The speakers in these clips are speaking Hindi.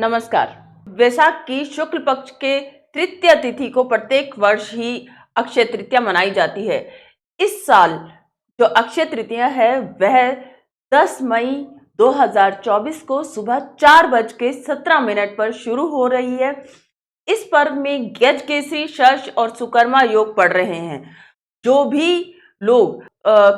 नमस्कार। वैशाख की शुक्ल पक्ष के तृतीय तिथि को प्रत्येक वर्ष ही अक्षय तृतीया मनाई जाती है। इस साल जो अक्षय तृतीया है वह 10 मई 2024 को सुबह 4:17 पर शुरू हो रही है। इस पर्व में गजकेसरी, शश और सुकर्मा योग पड़ रहे हैं। जो भी लोग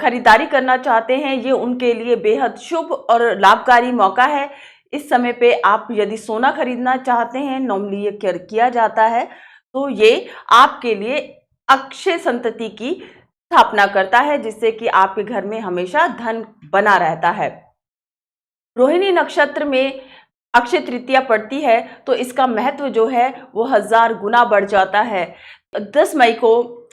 खरीदारी करना चाहते हैं ये उनके लिए बेहद शुभ और लाभकारी मौका है। इस समय पे आप यदि सोना खरीदना चाहते हैं, नॉर्मली ये किया जाता है, तो ये आपके लिए अक्षय संतति की स्थापना करता है, जिससे कि आपके घर में हमेशा धन बना रहता है। रोहिणी नक्षत्र में अक्षय तृतीया पड़ती है तो इसका महत्व जो है वो 1000 गुना बढ़ जाता है। 10 मई को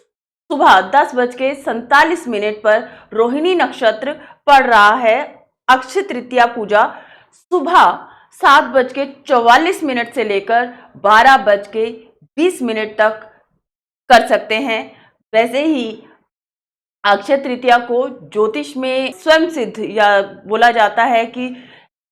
सुबह 10:47 पर रोहिणी नक्षत्र पड़ रहा है। अक्षय तृतीया पूजा सुबह 7:44 से लेकर 12:20 तक कर सकते हैं। वैसे ही अक्षय तृतीया को ज्योतिष में स्वयं सिद्ध या बोला जाता है कि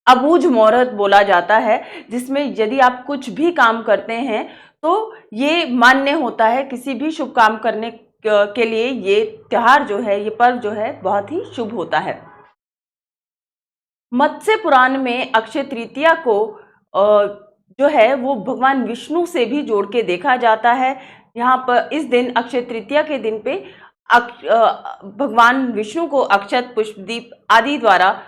अबूझ मुहूर्त बोला जाता है, जिसमें यदि आप कुछ भी काम करते हैं तो ये मान्य होता है। किसी भी शुभ काम करने के लिए ये त्योहार जो है, ये पर्व जो है बहुत ही शुभ होता है। मत्स्य पुराण में अक्षय तृतीया को जो है वो भगवान विष्णु से भी जोड़ के देखा जाता है। यहाँ पर इस दिन अक्षय तृतीया के दिन पे भगवान विष्णु को अक्षत, पुष्प, दीप आदि द्वारा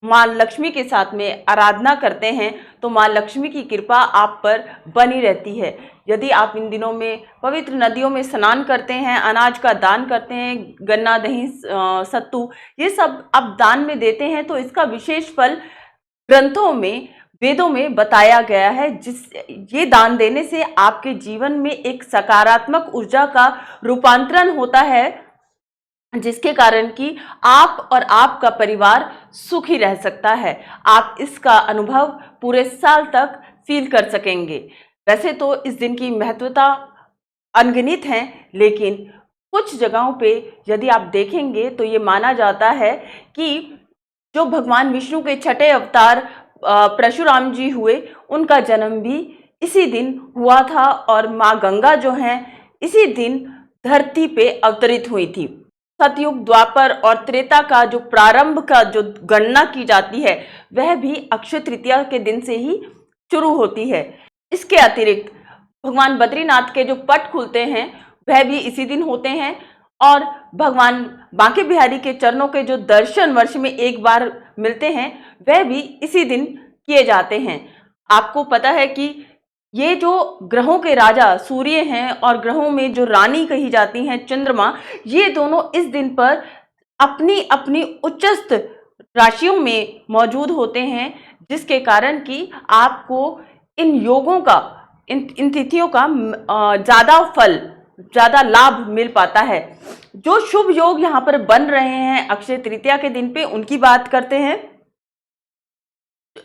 माँ लक्ष्मी के साथ में आराधना करते हैं तो माँ लक्ष्मी की कृपा आप पर बनी रहती है। यदि आप इन दिनों में पवित्र नदियों में स्नान करते हैं, अनाज का दान करते हैं, गन्ना, दही, सत्तू ये सब आप दान में देते हैं तो इसका विशेष फल ग्रंथों में, वेदों में बताया गया है। ये दान देने से आपके जीवन में एक सकारात्मक ऊर्जा का रूपांतरण होता है, जिसके कारण कि आप और आपका परिवार सुखी रह सकता है। आप इसका अनुभव पूरे साल तक फील कर सकेंगे। वैसे तो इस दिन की महत्वता अनगिनत है, लेकिन कुछ जगहों पे यदि आप देखेंगे तो ये माना जाता है कि जो भगवान विष्णु के छठे अवतार परशुराम जी हुए, उनका जन्म भी इसी दिन हुआ था और माँ गंगा जो हैं इसी दिन धरती पे अवतरित हुई थी। सतयुग, द्वापर और त्रेता का जो प्रारंभ का जो गणना की जाती है वह भी अक्षय तृतीया के दिन से ही शुरू होती है। इसके अतिरिक्त भगवान बद्रीनाथ के जो पट खुलते हैं वह भी इसी दिन होते हैं और भगवान बांके बिहारी के चरणों के जो दर्शन वर्ष में एक बार मिलते हैं वह भी इसी दिन किए जाते हैं। आपको पता है कि ये जो ग्रहों के राजा सूर्य हैं और ग्रहों में जो रानी कही जाती हैं चंद्रमा, ये दोनों इस दिन पर अपनी अपनी उच्चस्थ राशियों में मौजूद होते हैं, जिसके कारण कि आपको इन योगों का, इन तिथियों का ज़्यादा फल, ज़्यादा लाभ मिल पाता है। जो शुभ योग यहाँ पर बन रहे हैं अक्षय तृतीया के दिन पे, उनकी बात करते हैं।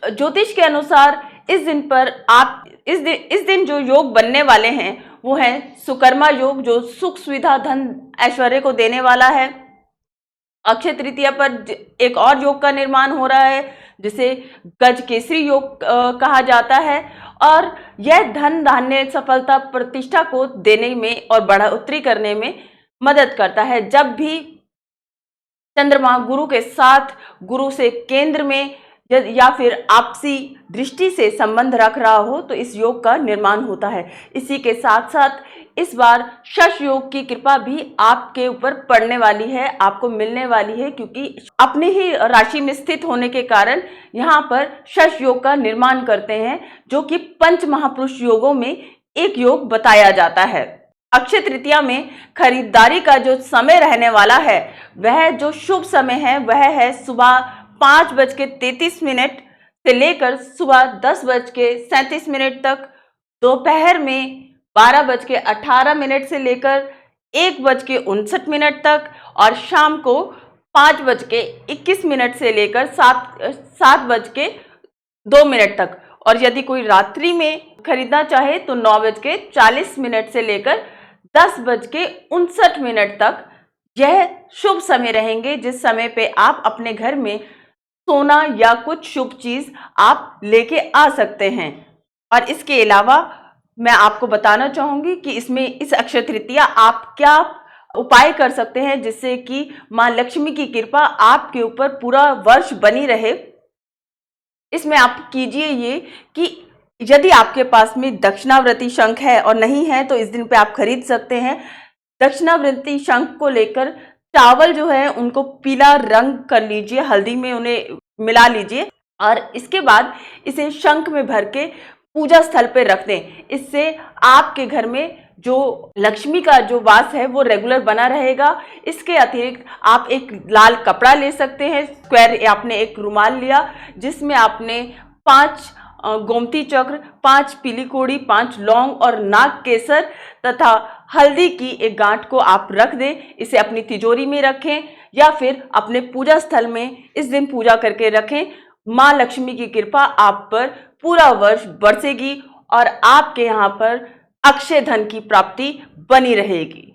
ज्योतिष के अनुसार इस दिन पर आप इस दिन जो योग बनने वाले हैं वो है सुकर्मा योग, जो सुख, सुविधा, धन, ऐश्वर्य को देने वाला है। अक्षय तृतीया पर एक और योग का निर्माण हो रहा है जिसे गजकेसरी योग कहा जाता है और यह धन, धान्य, सफलता, प्रतिष्ठा को देने में और बढ़ोतरी करने में मदद करता है। जब भी चंद्रमा गुरु के साथ, गुरु से केंद्र में या फिर आपसी दृष्टि से संबंध रख रहा हो तो इस योग का निर्माण होता है। इसी के साथ साथ इस बार शश योग की कृपा भी आपके ऊपर पड़ने वाली है, आपको मिलने वाली है, क्योंकि अपनी ही राशि में स्थित होने के कारण यहाँ पर शश योग का निर्माण करते हैं, जो कि पंच महापुरुष योगों में एक योग बताया जाता है। अक्षय तृतीया में खरीदारी का जो समय रहने वाला है वह जो शुभ समय है वह है सुबह 5:33 से लेकर सुबह 10:37 तक, दोपहर में 12:18 से लेकर 1:59 तक और शाम को 5:21 से लेकर 7:02 तक। और यदि कोई रात्रि में खरीदना चाहे तो 9:40 से लेकर 10:59 तक यह शुभ समय रहेंगे, जिस समय पे आप अपने घर में सोना या कुछ शुभ चीज आप लेके आ सकते हैं। और इसके अलावा मैं आपको बताना चाहूंगी कि इसमें इस अक्षय तृतीया आप क्या उपाय कर सकते हैं जिससे कि मां लक्ष्मी की कृपा आपके ऊपर पूरा वर्ष बनी रहे। इसमें आप कीजिए ये कि यदि आपके पास में दक्षिणावर्ती शंख है और नहीं है तो इस दिन पे आप खरीद सकते हैं। दक्षिणावर्ती शंख को लेकर चावल जो है उनको पीला रंग कर लीजिए, हल्दी में उन्हें मिला लीजिए और इसके बाद इसे शंख में भर के पूजा स्थल पे रख दें। इससे आपके घर में जो लक्ष्मी का जो वास है वो रेगुलर बना रहेगा। इसके अतिरिक्त आप एक लाल कपड़ा ले सकते हैं, स्क्वायर आपने एक रुमाल लिया जिसमें आपने 5 गोमती चक्र, 5 पीली कोड़ी, 5 लौंग और नाग केसर तथा हल्दी की एक गांठ को आप रख दें। इसे अपनी तिजोरी में रखें या फिर अपने पूजा स्थल में इस दिन पूजा करके रखें। मां लक्ष्मी की कृपा आप पर पूरा वर्ष बरसेगी और आपके यहाँ पर अक्षय धन की प्राप्ति बनी रहेगी।